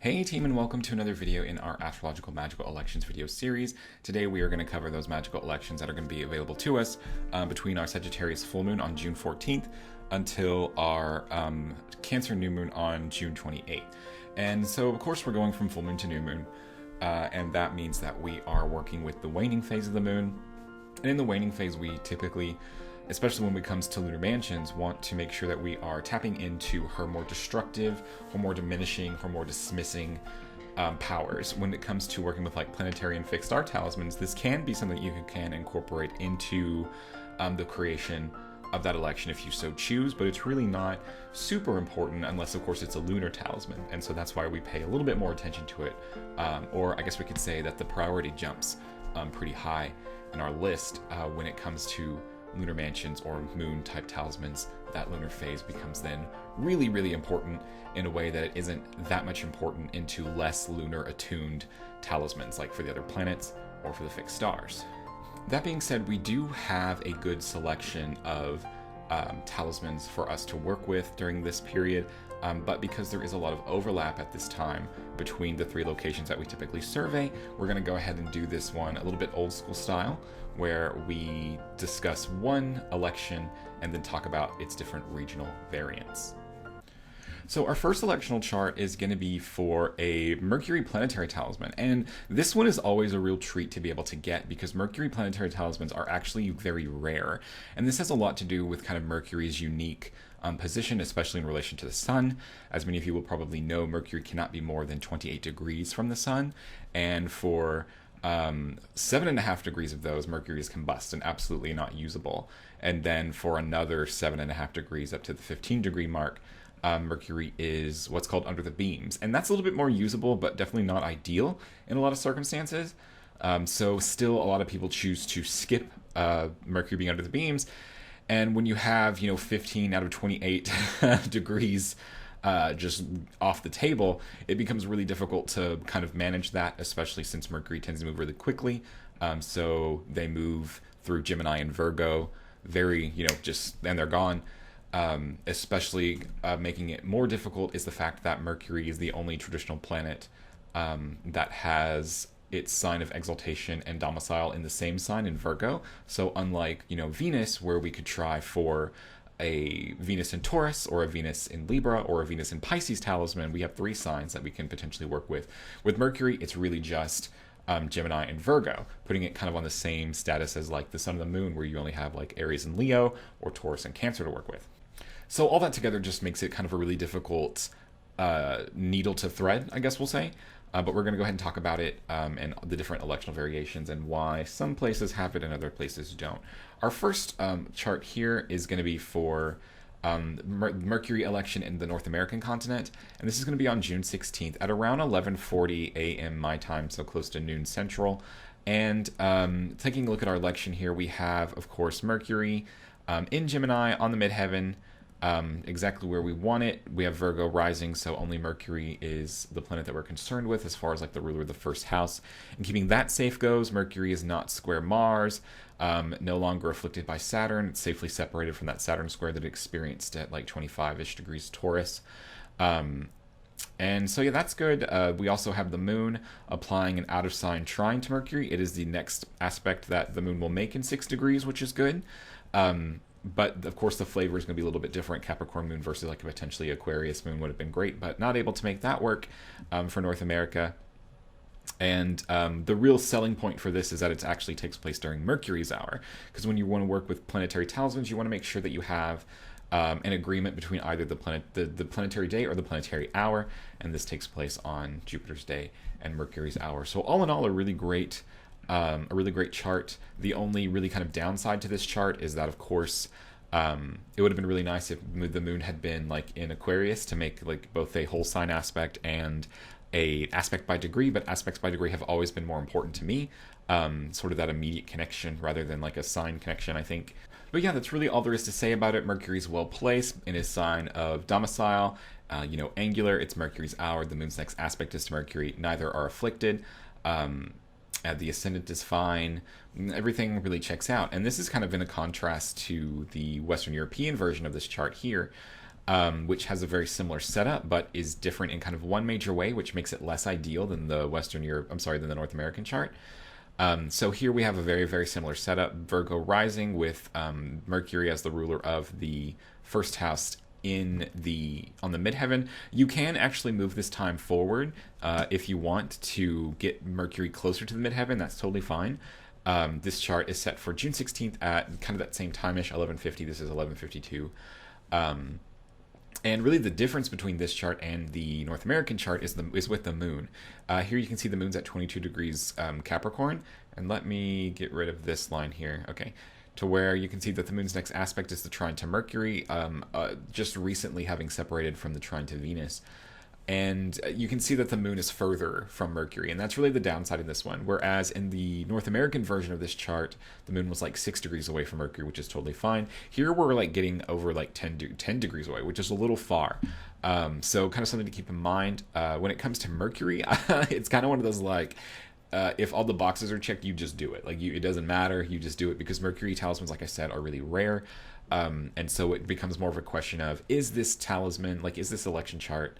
Hey team, and welcome to another video in our Astrological Magical Elections video series. Today we are going to cover those magical elections that are going to be available to us between our Sagittarius Full Moon on June 14th until our Cancer New Moon on June 28th. And so of course we're going from Full Moon to New Moon, and that means that we are working with the waning phase of the moon. And in the waning phase we typically, especially when it comes to lunar mansions, want to make sure that we are tapping into her more destructive, or more diminishing, or more dismissing powers. When it comes to working with like planetary and fixed star talismans, this can be something you can incorporate into the creation of that election if you so choose, but it's really not super important unless of course it's a lunar talisman, and so that's why we pay a little bit more attention to it, or I guess we could say that the priority jumps pretty high in our list when it comes to lunar mansions or moon type talismans. That lunar phase becomes then really important in a way that it isn't that much important into less lunar attuned talismans like for the other planets or for the fixed stars. That being said, we do have a good selection of talismans for us to work with during this period, but because there is a lot of overlap at this time between the three locations that we typically survey, we're going to go ahead and do this one a little bit old school style, where we discuss one election and then talk about its different regional variants. So our first electional chart is going to be for a Mercury planetary talisman, and this one is always a real treat to be able to get because Mercury planetary talismans are actually very rare, and this has a lot to do with kind of Mercury's unique position, especially in relation to the sun. As many of you will probably know, Mercury cannot be more than 28 degrees from the sun, and for 7.5 degrees of those, Mercury is combust and absolutely not usable. And then for another 7.5 degrees up to the 15-degree mark, Mercury is what's called under the beams. And that's a little bit more usable, but definitely not ideal in a lot of circumstances. So still a lot of people choose to skip Mercury being under the beams. And when you have, 15 out of 28 degrees just off the table, it becomes really difficult to kind of manage that, especially since Mercury tends to move really quickly. So they move through Gemini and Virgo very, and they're gone. Especially making it more difficult is the fact that Mercury is the only traditional planet that has its sign of exaltation and domicile in the same sign in Virgo. So unlike, Venus, where we could try for a Venus in Taurus or a Venus in Libra or a Venus in Pisces talisman, we have three signs that we can potentially work with. With Mercury, it's really just Gemini and Virgo, putting it kind of on the same status as like the sun and the moon, where you only have like Aries and Leo or Taurus and Cancer to work with. So all that together just makes it kind of a really difficult needle to thread, I guess we'll say. But we're going to go ahead and talk about it and the different electional variations and why some places have it and other places don't. Our first chart here is going to be for Mercury election in the North American continent, and this is going to be on June 16th at around 11:40 a.m. my time, so close to noon central. And taking a look at our election here, we have, of course, Mercury in Gemini on the midheaven, exactly where we want it. We have Virgo rising, so only Mercury is the planet that we're concerned with as far as like the ruler of the first house. And keeping that safe goes, Mercury is not square Mars, no longer afflicted by Saturn. It's safely separated from that Saturn square that it experienced at like 25-ish degrees Taurus. And so yeah, that's good. We also have the moon applying an out of sign trine to Mercury. It is the next aspect that the moon will make in 6 degrees, which is good. But of course the flavor is going to be a little bit different. Capricorn moon versus like a potentially Aquarius moon would have been great, but not able to make that work for North America. And the real selling point for this is that it actually takes place during Mercury's hour, because when you want to work with planetary talismans, you want to make sure that you have an agreement between either the planetary day or the planetary hour, and this takes place on Jupiter's day and Mercury's hour. So all in all, a really great chart. The only really kind of downside to this chart is that, of course, it would have been really nice if the moon had been like in Aquarius to make like both a whole sign aspect and a aspect by degree, but aspects by degree have always been more important to me, sort of that immediate connection rather than like a sign connection, I think. But yeah, that's really all there is to say about it. Mercury's well placed in his sign of domicile, angular, it's Mercury's hour, the moon's next aspect is to Mercury, neither are afflicted. The ascendant is fine. Everything really checks out. And this is kind of in a contrast to the Western European version of this chart here, which has a very similar setup, but is different in kind of one major way, which makes it less ideal than the than the North American chart. So here we have a very, very similar setup. Virgo rising with Mercury as the ruler of the first house on the midheaven. You can actually move this time forward if you want to get Mercury closer to the midheaven. That's totally fine. This chart is set for June 16th at kind of that same time-ish, 11:50. This is 11:52. And really the difference between this chart and the North American chart is with the moon. Here you can see the moon's at 22 degrees Capricorn. And let me get rid of this line here. Okay. To where you can see that the moon's next aspect is the trine to Mercury, just recently having separated from the trine to Venus. And you can see that the moon is further from Mercury, and that's really the downside in this one. Whereas in the North American version of this chart, the moon was like 6 degrees away from Mercury, which is totally fine. Here we're like getting over like 10 degrees away, which is a little far. So kind of something to keep in mind. When it comes to Mercury, it's kind of one of those like, if all the boxes are checked, you just do it. Like it doesn't matter, you just do it, because Mercury talismans, like I said, are really rare. And so it becomes more of a question of, is this talisman, like is this election chart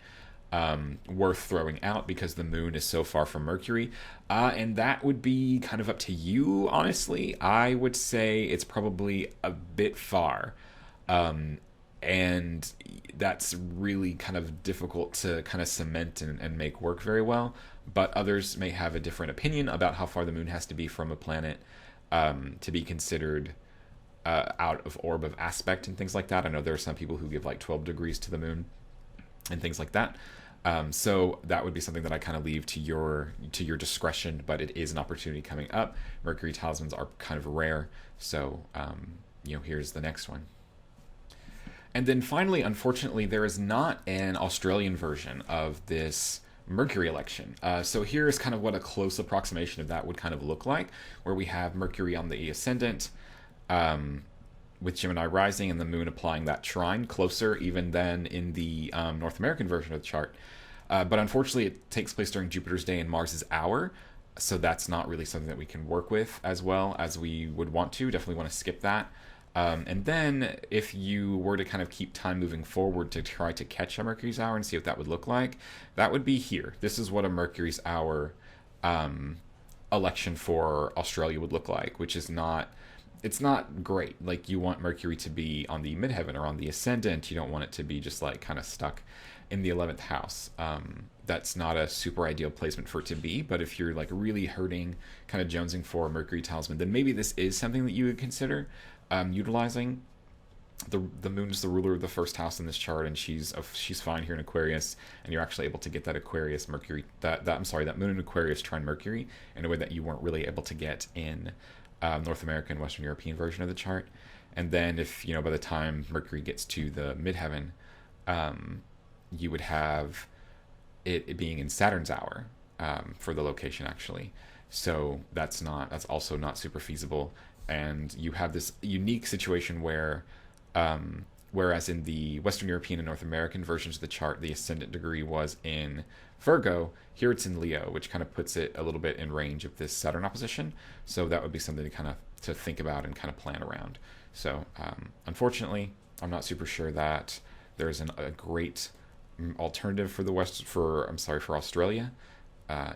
worth throwing out because the moon is so far from Mercury? And that would be kind of up to you, honestly. I would say it's probably a bit far. And that's really kind of difficult to kind of cement and make work very well. But others may have a different opinion about how far the moon has to be from a planet to be considered out of orb of aspect and things like that. I know there are some people who give like 12 degrees to the moon and things like that. So that would be something that I kind of leave to your discretion, but it is an opportunity coming up. Mercury talismans are kind of rare, so here's the next one. And then finally, unfortunately, there is not an Australian version of this Mercury election. So here is kind of what a close approximation of that would kind of look like, where we have Mercury on the ascendant, with Gemini rising and the moon applying that trine closer even than in the North American version of the chart. But unfortunately, it takes place during Jupiter's day and Mars's hour, so that's not really something that we can work with as well as we would want to. Definitely want to skip that. And then if you were to kind of keep time moving forward to try to catch a Mercury's hour and see what that would look like, that would be here. This is what a Mercury's hour election for Australia would look like, which is it's not great. Like, you want Mercury to be on the midheaven or on the ascendant. You don't want it to be just like kind of stuck in the 11th house. That's not a super ideal placement for it to be, but if you're like really hurting, kind of jonesing for a Mercury talisman, then maybe this is something that you would consider utilizing. The moon is the ruler of the first house in this chart, and she's fine here in Aquarius, and you're actually able to get that Aquarius Mercury, that moon in Aquarius trine Mercury in a way that you weren't really able to get in North American, Western European version of the chart. And then if, by the time Mercury gets to the midheaven, you would have it being in Saturn's hour for the location, actually. So that's also not super feasible. And you have this unique situation where, whereas in the Western European and North American versions of the chart, the ascendant degree was in Virgo, here it's in Leo, which kind of puts it a little bit in range of this Saturn opposition. So that would be something to think about and kind of plan around. So unfortunately, I'm not super sure that there's a great alternative for Australia,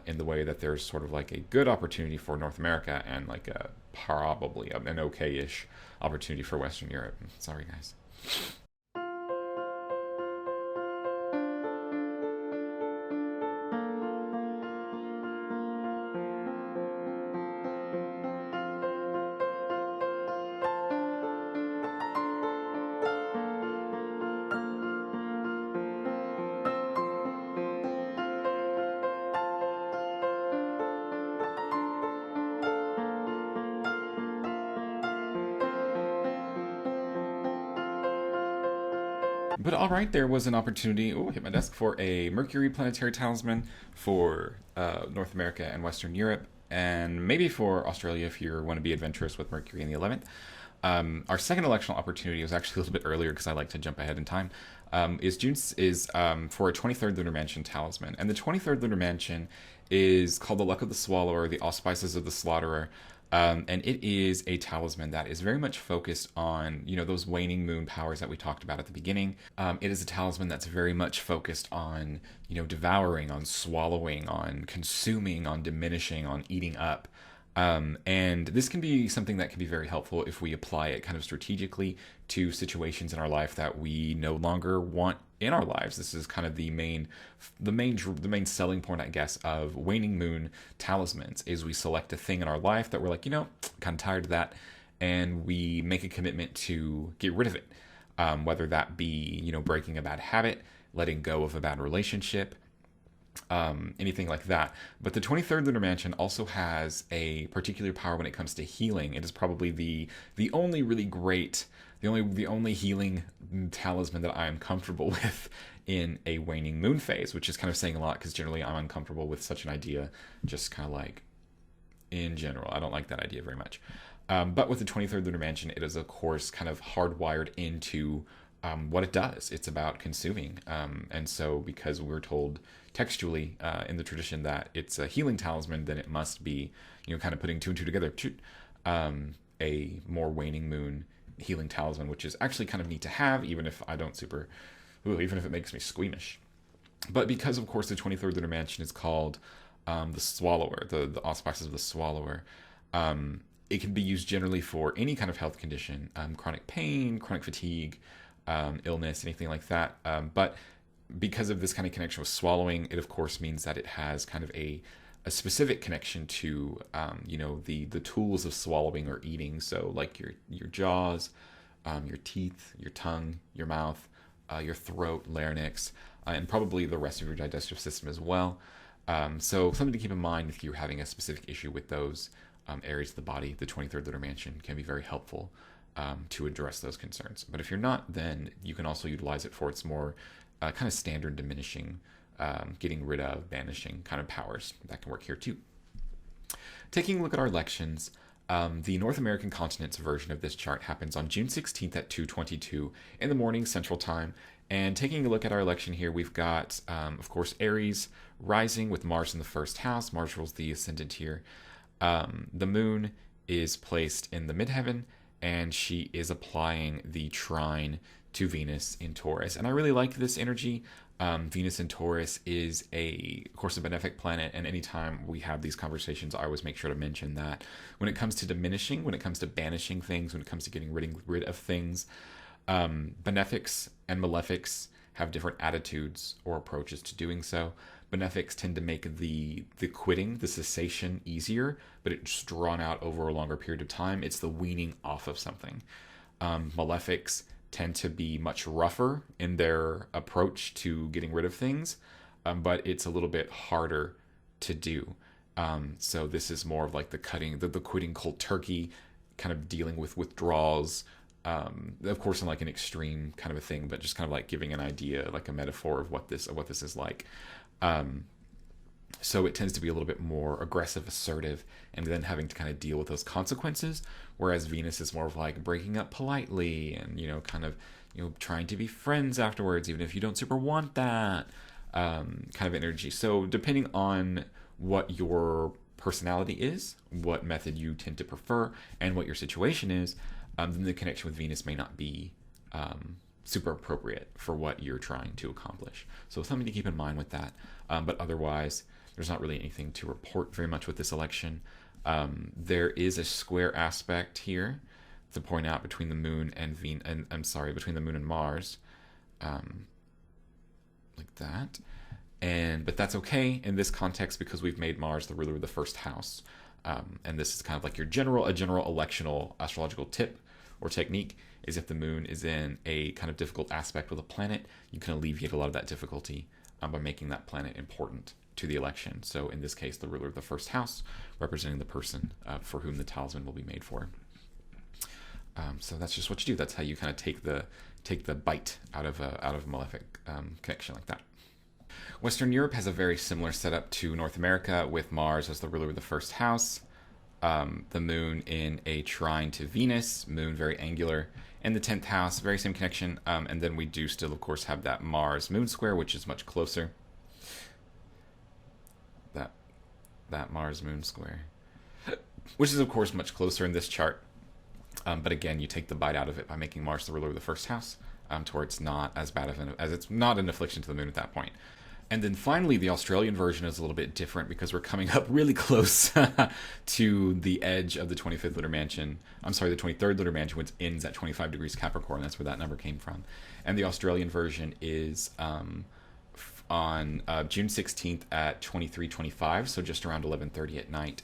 in the way that there's sort of like a good opportunity for North America and like probably an okay-ish opportunity for Western Europe. Sorry, guys. But all right, there was an opportunity, hit my desk, for a Mercury planetary talisman for North America and Western Europe, and maybe for Australia if you want to be adventurous with Mercury in the 11th. Our second electional opportunity was actually a little bit earlier because I like to jump ahead in time. Is for a 23rd Lunar Mansion talisman, and the 23rd Lunar Mansion is called the Luck of the Swallower, the Auspices of the Slaughterer. And it is a talisman that is very much focused on, those waning moon powers that we talked about at the beginning. It is a talisman that's very much focused on, devouring, on swallowing, on consuming, on diminishing, on eating up. And this can be something that can be very helpful if we apply it kind of strategically to situations in our life that we no longer want in our lives. This is kind of the main selling point, I guess, of waning moon talismans is we select a thing in our life that we're like, kind of tired of that, and we make a commitment to get rid of it. Whether that be, breaking a bad habit, letting go of a bad relationship, anything like that. But the 23rd Lunar Mansion also has a particular power when it comes to healing. It is probably the only really great, the only healing talisman that I am comfortable with in a waning moon phase, which is kind of saying a lot because generally I'm uncomfortable with such an idea, just kind of like in general. I don't like that idea very much. But with the 23rd Lunar Mansion, it is of course kind of hardwired into what it does. It's about consuming. And so because we're told textually in the tradition that it's a healing talisman, then it must be, kind of putting two and two together, a more waning moon healing talisman, which is actually kind of neat to have, even if even if it makes me squeamish. But because, of course, the 23rd Lunar Mansion is called the Swallower, the auspices of the Swallower, it can be used generally for any kind of health condition, chronic pain, chronic fatigue, illness, anything like that. But because of this kind of connection with swallowing, it of course means that it has kind of a specific connection to, the tools of swallowing or eating. So like your jaws, your teeth, your tongue, your mouth, your throat, larynx, and probably the rest of your digestive system as well. So something to keep in mind if you're having a specific issue with those areas of the body. The 23rd Lunar Mansion can be very helpful to address those concerns. But if you're not, then you can also utilize it for its more kind of standard diminishing, getting rid of, banishing kind of powers. That can work here too. Taking a look at our lections, the North American continent's version of this chart happens on June 16th at 2:22 in the morning Central Time. And taking a look at our election here, we've got, of course, Aries rising with Mars in the first house. Mars rules the ascendant here. The moon is placed in the midheaven, and she is applying the trine to Venus in Taurus. And I really like this energy. Venus in Taurus is, of course, a benefic planet, and anytime we have these conversations, I always make sure to mention that when it comes to diminishing, when it comes to banishing things, when it comes to getting rid of things, benefics and malefics have different attitudes or approaches to doing so. Benefics tend to make the quitting, the cessation easier, but it's drawn out over a longer period of time. It's the weaning off of something. Malefics tend to be much rougher in their approach to getting rid of things, but it's a little bit harder to do. So this is more of like the quitting cold turkey, kind of dealing with withdrawals, of course in like an extreme kind of a thing, but just kind of like giving an idea, like a metaphor of what this is like. So it tends to be a little bit more aggressive, assertive, and then having to kind of deal with those consequences. Whereas Venus is more of like breaking up politely and, kind of, trying to be friends afterwards, even if you don't super want that, kind of energy. So depending on what your personality is, what method you tend to prefer, and what your situation is, then the connection with Venus may not be, super appropriate for what you're trying to accomplish. So something to keep in mind with that. But otherwise, there's not really anything to report very much with this election. There is a square aspect here to point out between the moon and between the moon and Mars, like that. But that's okay in this context because we've made Mars the ruler of the first house. And this is kind of like a general electional astrological tip or technique is if the moon is in a kind of difficult aspect with a planet, you can alleviate a lot of that difficulty by making that planet important to the election. So in this case, the ruler of the first house, representing the person for whom the talisman will be made for. So that's just what you do. That's how you kind of take the bite out of a malefic connection like that. Western Europe has a very similar setup to North America, with Mars as the ruler of the first house, the moon in a trine to Venus, moon very angular, and the 10th house, very same connection. And then we do still, of course, have that Mars moon square, which is much closer. That Mars moon square. which is of course much closer in this chart. But again, you take the bite out of it by making Mars the ruler of the first house, to where it's not as bad of as it's not an affliction to the moon at that point. And then finally, the Australian version is a little bit different because we're coming up really close to the edge of the 25th Lunar Mansion. I'm sorry, the 23rd Lunar Mansion, which ends at 25 degrees Capricorn. That's where that number came from. And the Australian version is on June 16th at 23:25, so just around 11:30 at night.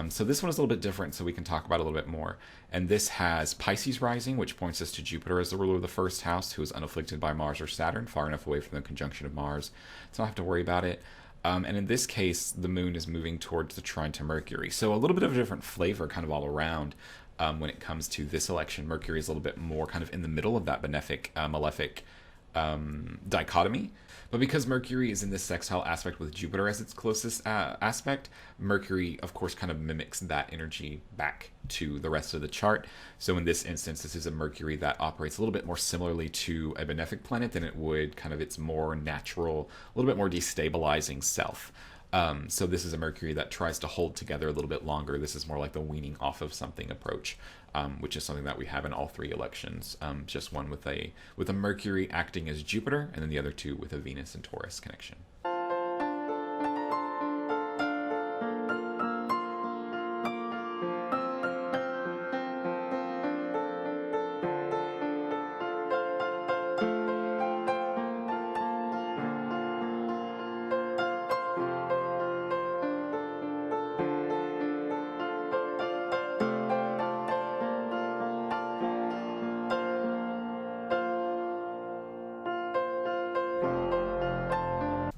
So this one is a little bit different, so we can talk about it a little bit more. And this has Pisces rising, which points us to Jupiter as the ruler of the first house, who is unafflicted by Mars or Saturn, far enough away from the conjunction of Mars, so I don't have to worry about it. And in this case, the moon is moving towards the trine to Mercury. So a little bit of a different flavor kind of all around when it comes to this election. Mercury is a little bit more kind of in the middle of that benefic, malefic dichotomy. But because Mercury is in this sextile aspect with Jupiter as its closest aspect, Mercury, of course, kind of mimics that energy back to the rest of the chart. So in this instance, this is a Mercury that operates a little bit more similarly to a benefic planet than it would kind of its more natural, a little bit more destabilizing self. So this is a Mercury that tries to hold together a little bit longer. This is more like the weaning off of something approach, which is something that we have in all three elections. Just one with a Mercury acting as Jupiter, and then the other two with a Venus and Taurus connection.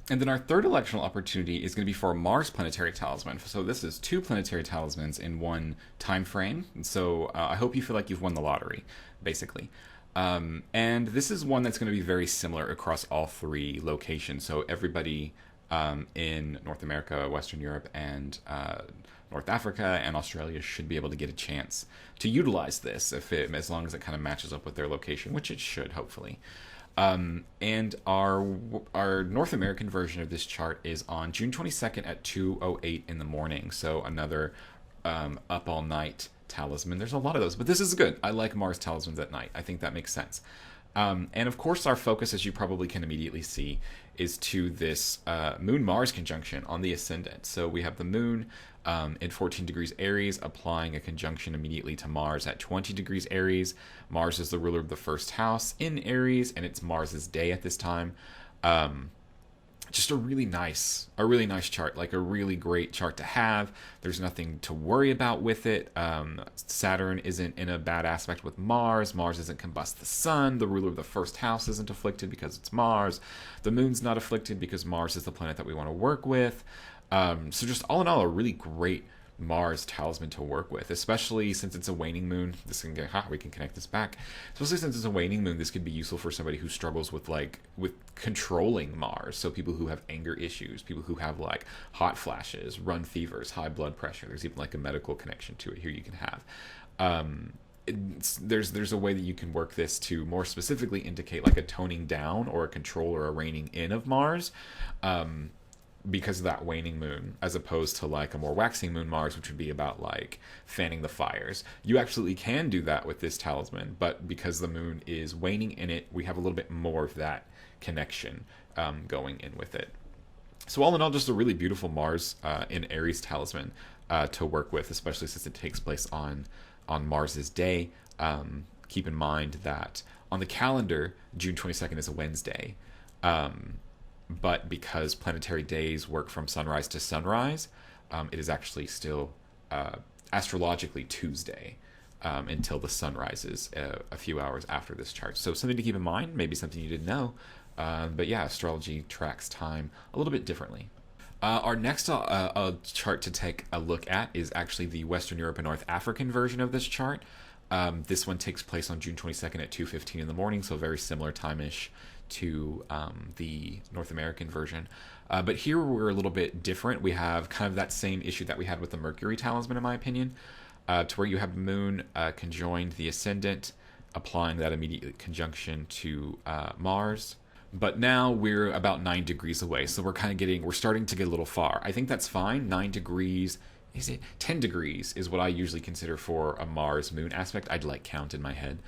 And then our third electional opportunity is going to be for a Mars planetary talisman. So this is two planetary talismans in one time frame. So I hope you feel like you've won the lottery, basically. And this is one that's going to be very similar across all three locations. So everybody in North America, Western Europe, and North Africa and Australia should be able to get a chance to utilize this as long as it kind of matches up with their location, which it should, hopefully. And our North American version of this chart is on June 22nd at 2:08 in the morning. So another up all night talisman. There's a lot of those, but this is good. I like Mars talismans at night. I think that makes sense. And of course, our focus, as you probably can immediately see, is to this Moon-Mars conjunction on the ascendant. So we have the Moon in 14 degrees Aries, applying a conjunction immediately to Mars at 20 degrees Aries. Mars is the ruler of the first house in Aries, and it's Mars's day at this time. Just a really nice chart, like a really great chart to have. There's nothing to worry about with it. Saturn isn't in a bad aspect with Mars. Mars doesn't combust the sun. The ruler of the first house isn't afflicted because it's Mars. The moon's not afflicted because Mars is the planet that we want to work with. So just all in all, a really great Mars talisman to work with, especially since it's a waning moon. We can connect this back. Especially since it's a waning moon, this could be useful for somebody who struggles with controlling Mars. So people who have anger issues, people who have like hot flashes, run fevers, high blood pressure. There's even like a medical connection to it here you can have. There's a way that you can work this to more specifically indicate like a toning down or a control or a reining in of Mars. Because of that waning moon, as opposed to like a more waxing moon Mars, which would be about like fanning the fires. You absolutely can do that with this talisman, but because the moon is waning in it, we have a little bit more of that connection going in with it. So all in all, just a really beautiful Mars in Aries talisman to work with, especially since it takes place on Mars's day. Keep in mind that on the calendar, June 22nd is a Wednesday. But because planetary days work from sunrise to sunrise, it is actually still astrologically Tuesday until the sun rises a few hours after this chart. So something to keep in mind, maybe something you didn't know. But yeah, astrology tracks time a little bit differently. Our next chart to take a look at is actually the Western Europe and North African version of this chart. This one takes place on June 22nd at 2:15 in the morning, so very similar time-ish to the North American version. But here we're a little bit different. We have kind of that same issue that we had with the Mercury talisman, in my opinion, to where you have the moon conjoined the ascendant, applying that immediate conjunction to Mars. But now we're about 9 degrees away, so we're starting to get a little far. I think that's fine. 9 degrees is it 10 degrees is what I usually consider for a Mars moon aspect. I'd like count in my head.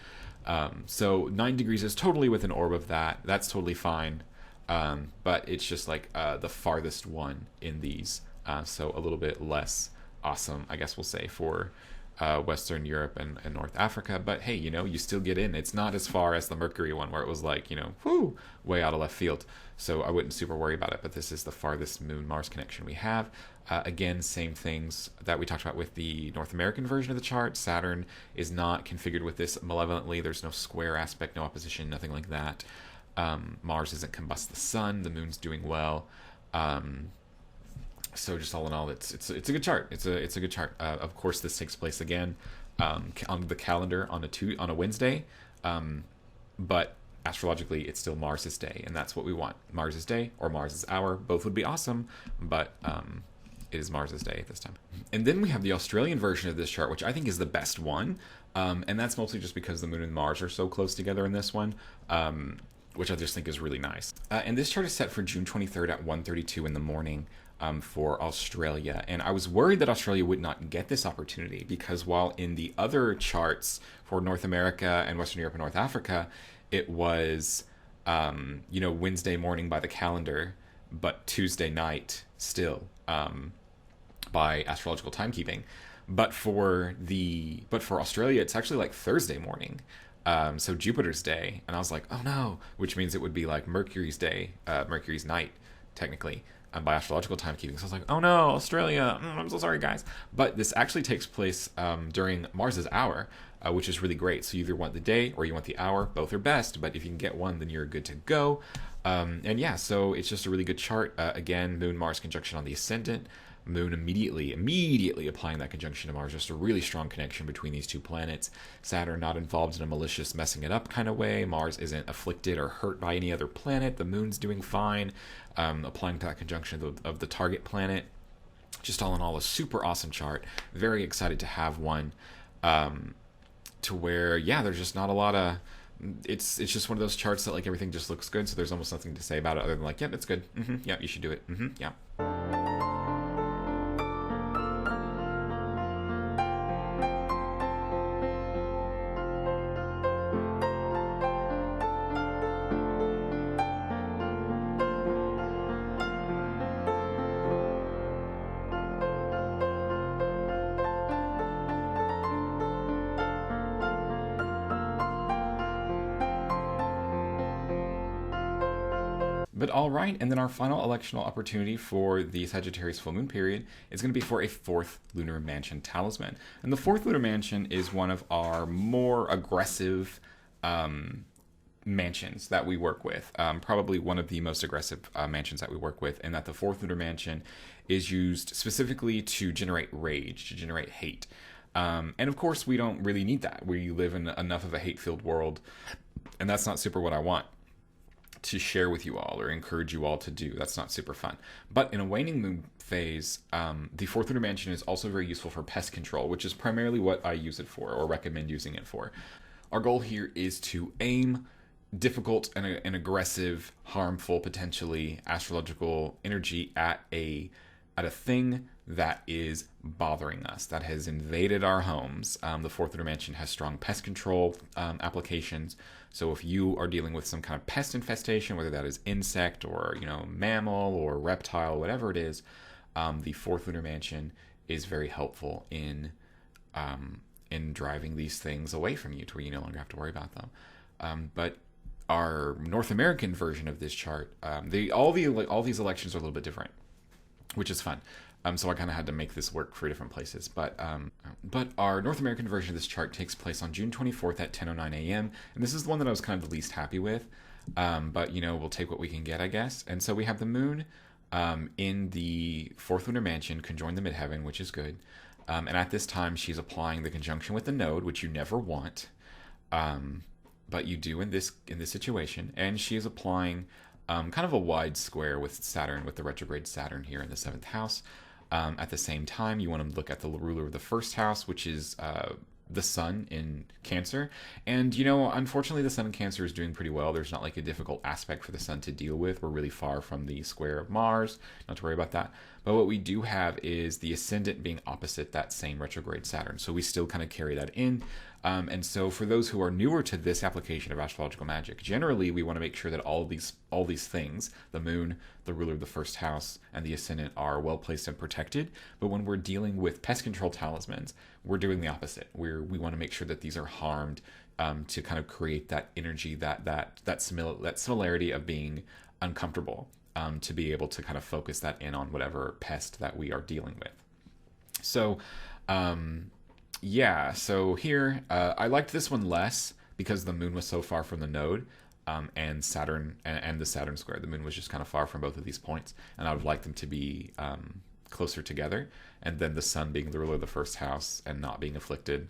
So 9 degrees is totally with an orb of that. That's totally fine. But it's just like the farthest one in these. So a little bit less awesome, I guess we'll say, for Western Europe and North Africa. But hey, you know, you still get in. It's not as far as the Mercury one where it was like, you know, whoo, way out of left field. So I wouldn't super worry about it. But this is the farthest Moon-Mars connection we have. Again, same things that we talked about with the North American version of the chart. Saturn is not configured with this malevolently. There's no square aspect, no opposition, nothing like that. Mars isn't combust the sun. The moon's doing well. So just all in all, it's a good chart. It's a good chart. Of course, this takes place again on the calendar on a Wednesday, but astrologically, it's still Mars's day, and that's what we want. Mars's day or Mars's hour, both would be awesome, but it is Mars's day this time. And then we have the Australian version of this chart, which I think is the best one, and that's mostly just because the Moon and Mars are so close together in this one. Which I just think is really nice. And this chart is set for June 23rd at 1:32 in the morning for Australia. And I was worried that Australia would not get this opportunity because while in the other charts for North America and Western Europe and North Africa, it was, Wednesday morning by the calendar, but Tuesday night still by astrological timekeeping. But for Australia, it's actually like Thursday morning. So Jupiter's day, and I was like, oh no, which means it would be like Mercury's day, Mercury's night, technically, by astrological timekeeping. So I was like, oh no, Australia, I'm so sorry, guys. But this actually takes place during Mars's hour, which is really great. So you either want the day or you want the hour. Both are best, but if you can get one, then you're good to go. And yeah, so it's just a really good chart. Again, Moon-Mars conjunction on the ascendant. Moon immediately applying that conjunction to Mars. Just a really strong connection between these two planets. Saturn not involved in a malicious messing it up kind of way. Mars isn't afflicted or hurt by any other planet. The Moon's doing fine. Applying to that conjunction of the target planet. Just all in all, a super awesome chart. Very excited to have one. To where, yeah, there's just not a lot of... It's just one of those charts that like everything just looks good. So there's almost nothing to say about it other than like, yep, it's good. Yeah, you should do it. Yeah. But all right, and then our final electional opportunity for the Sagittarius Full Moon period is going to be for a 4th Lunar Mansion talisman. And the 4th Lunar Mansion is one of our more aggressive mansions that we work with. Probably one of the most aggressive mansions that we work with, and that the 4th Lunar Mansion is used specifically to generate rage, to generate hate. And of course, we don't really need that. We live in enough of a hate-filled world, and that's not super what I want to share with you all or encourage you all to do. That's not super fun. But in a waning moon phase, the 4th Lunar Mansion is also very useful for pest control, which is primarily what I use it for or recommend using it for. Our goal here is to aim difficult and aggressive, harmful, potentially astrological energy at a thing that is bothering us, that has invaded our homes. The 4th Lunar Mansion has strong pest control applications. So if you are dealing with some kind of pest infestation, whether that is insect or mammal or reptile, whatever it is, the 4th Lunar Mansion is very helpful in driving these things away from you to where you no longer have to worry about them. But our North American version of this chart, all these elections are a little bit different, which is fun. So I kind of had to make this work for different places. But our North American version of this chart takes place on June 24th at 10:09 a.m. And this is the one that I was kind of the least happy with. But, we'll take what we can get, I guess. And so we have the moon in the 4th Lunar Mansion conjoined the midheaven, which is good. And at this time, she's applying the conjunction with the node, which you never want. But you do in this situation. And she is applying kind of a wide square with Saturn, with the retrograde Saturn here in the 7th house. At the same time, you want to look at the ruler of the 1st house, which is the sun in Cancer. And, unfortunately, the sun in Cancer is doing pretty well. There's not like a difficult aspect for the sun to deal with. We're really far from the square of Mars. Not to worry about that. But what we do have is the ascendant being opposite that same retrograde Saturn. So we still kind of carry that in. And so for those who are newer to this application of astrological magic, generally we want to make sure that all these things, the moon, the ruler of the first house, and the ascendant, are well placed and protected. But when we're dealing with pest control talismans, we're doing the opposite. We want to make sure that these are harmed, to kind of create that energy, that similarity of being uncomfortable, to be able to kind of focus that in on whatever pest that we are dealing with. So, yeah, so here, I liked this one less because the moon was so far from the node, and Saturn, and the Saturn square. The moon was just kind of far from both of these points, and I would like them to be closer together. And then the sun being the ruler of the first house and not being afflicted,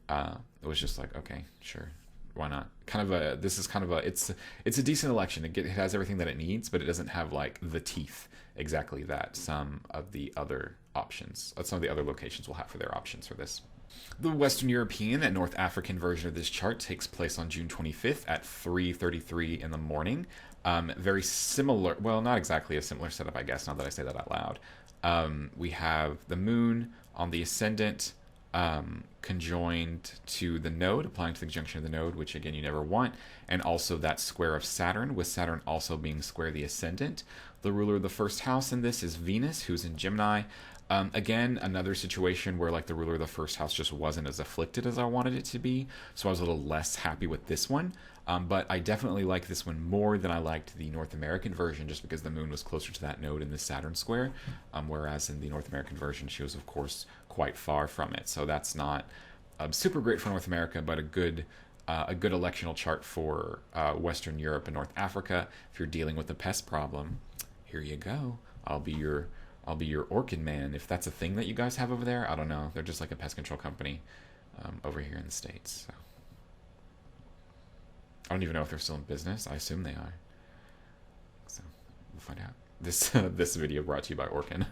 it was just like, okay, sure, why not? It's a decent election. It has everything that it needs, but it doesn't have like the teeth exactly that some of the other locations will have for their options for this. The Western European and North African version of this chart takes place on June 25th at 3:33 in the morning. Very similar, well, not exactly a similar setup, I guess, now that I say that out loud. We have the moon on the ascendant, conjoined to the node, applying to the conjunction of the node, which again you never want, and also that square of Saturn, with Saturn also being square the ascendant. The ruler of the first house in this is Venus, who's in Gemini. Again, another situation where like the ruler of the first house just wasn't as afflicted as I wanted it to be, so I was a little less happy with this one. But I definitely like this one more than I liked the North American version, just because the moon was closer to that node in the Saturn square, whereas in the North American version she was of course quite far from it. So that's not super great for North America, but a good electional chart for Western Europe and North Africa. If you're dealing with a pest problem, here you go. I'll be your Orchid Man, if that's a thing that you guys have over there. I don't know. They're just like a pest control company over here in the States. So. I don't even know if they're still in business. I assume they are. So we'll find out. This video brought to you by Orkin.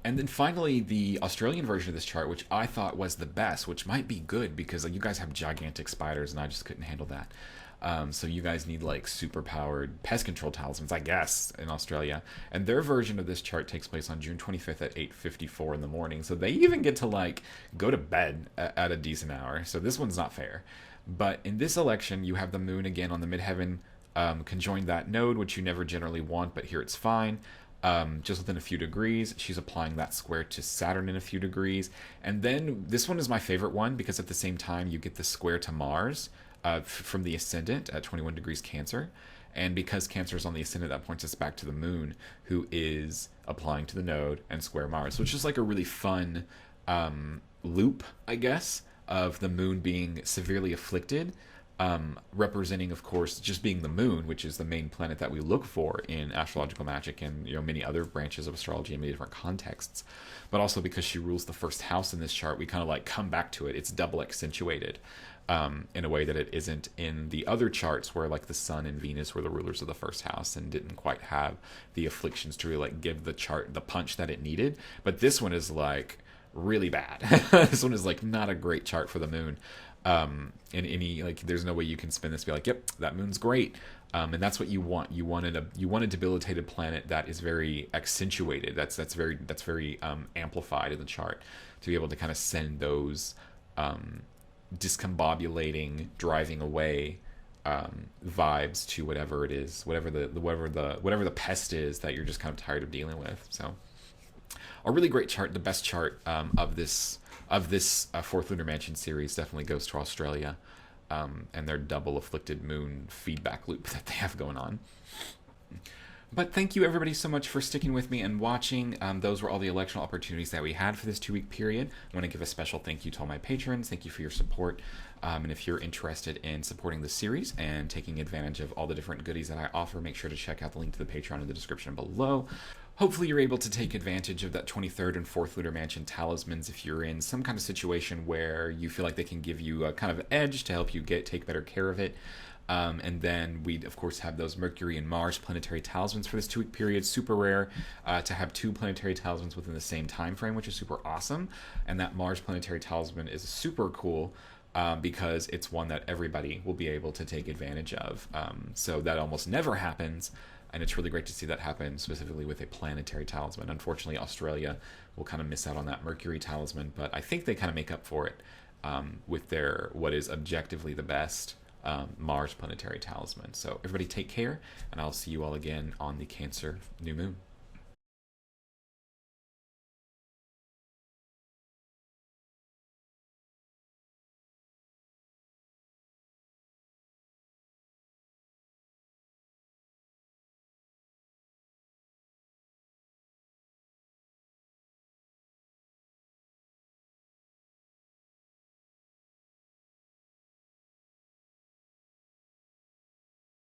And then finally, the Australian version of this chart, which I thought was the best, which might be good because like, you guys have gigantic spiders and I just couldn't handle that. So you guys need like super powered pest control talismans, I guess, in Australia. And their version of this chart takes place on June 25th at 8:54 in the morning. So they even get to like go to bed at a decent hour. So this one's not fair. But in this election, you have the moon again on the midheaven, conjoined that node, which you never generally want, but here it's fine. Just within a few degrees. She's applying that square to Saturn in a few degrees. And then this one is my favorite one because at the same time you get the square to Mars from the ascendant at 21 degrees Cancer. And because Cancer is on the ascendant, that points us back to the moon, who is applying to the node and square Mars. So it's just like a really fun loop, I guess, of the moon being severely afflicted, representing, of course, just being the moon, which is the main planet that we look for in astrological magic and many other branches of astrology in many different contexts. But also because she rules the first house in this chart, we kind of like come back to it. It's double accentuated in a way that it isn't in the other charts where like the sun and Venus were the rulers of the first house and didn't quite have the afflictions to really like give the chart the punch that it needed. But this one is like really bad. This one is like not a great chart for the moon. In any, like, there's no way you can spin this and be like, yep, that moon's great. And that's what you want. You want a debilitated planet that is very accentuated. That's very amplified in the chart to be able to kind of send those discombobulating, driving away vibes to whatever it is, whatever the pest is that you're just kind of tired of dealing with. So a really great chart, the best chart of this fourth Lunar Mansion series definitely goes to Australia and their double afflicted moon feedback loop that they have going on. But thank you everybody so much for sticking with me and watching. Those were all the electional opportunities that we had for this 2-week period. I want to give a special thank you to all my patrons. Thank you for your support. And if you're interested in supporting this series and taking advantage of all the different goodies that I offer, make sure to check out the link to the Patreon in the description below. Hopefully you're able to take advantage of that 23rd and 4th Lunar Mansion talismans if you're in some kind of situation where you feel like they can give you a kind of edge to help you take better care of it. And then we, of course, have those Mercury and Mars planetary talismans for this 2-week period. Super rare to have 2 planetary talismans within the same time frame, which is super awesome. And that Mars planetary talisman is super cool because it's one that everybody will be able to take advantage of. So that almost never happens. And it's really great to see that happen, specifically with a planetary talisman. Unfortunately, Australia will kind of miss out on that Mercury talisman, but I think they kind of make up for it with their what is objectively the best Mars planetary talisman. So everybody take care, and I'll see you all again on the Cancer new moon.